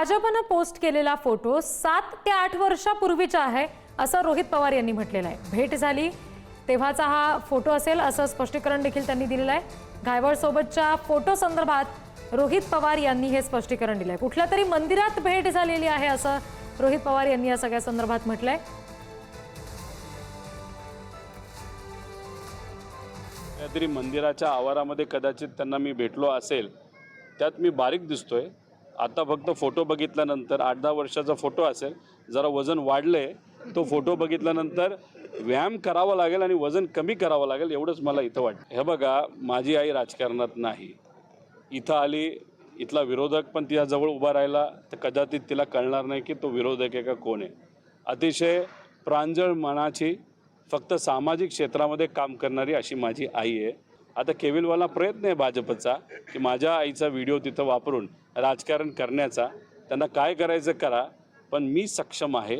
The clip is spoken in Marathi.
भाजपनं पोस्ट केलेला फोटो 7 ते 8 वर्षापूर्वीचा आहे असं रोहित पवार यांनी म्हटलेलं आहे। भेट झाली तेव्हाचा हा फोटो असेल असं स्पष्टीकरण देखील त्यांनी दिलेलं आहे। घायवळ सोबतच्या फोटो संदर्भात रोहित पवार यांनी हे स्पष्टीकरण दिलंय। कुठल्या तरी मंदिरात भेट झालेली आहे असं रोहित पवार यांनी या सगळ्या संदर्भात म्हटलंय। तरी मंदिराच्या आवारामध्ये कदाचित त्यांना मी भेटलो असेल, त्यात मी बारीक दिसतोय। आता फक्त फोटो बघितल्यानंतर 8-10 वर्षाचा फोटो असेल, जरा वजन वाढले, तो फोटो बघितल्यानंतर व्यायाम करावा लागेल आणि वजन कमी करावं लागेल एवढंच मला इथं वाटतं। हे बघा, माझी आई राजकारणात नाही, इथं आली, इथला विरोधक पण तिच्याजवळ उभा राहिला तर कदाचित तिला कळणार नाही की तो विरोधक आहे का कोण आहे। अतिशय प्रांजळ मनाची, फक्त सामाजिक क्षेत्रामध्ये काम करणारी अशी माझी आई आहे। आता केविलवाला प्रयत्न आहे भाजपचा की माझ्या आईचा व्हिडिओ तिथं वापरून राजकारण करण्याचा। त्यांना काय करायचं करा, पण मी सक्षम आहे।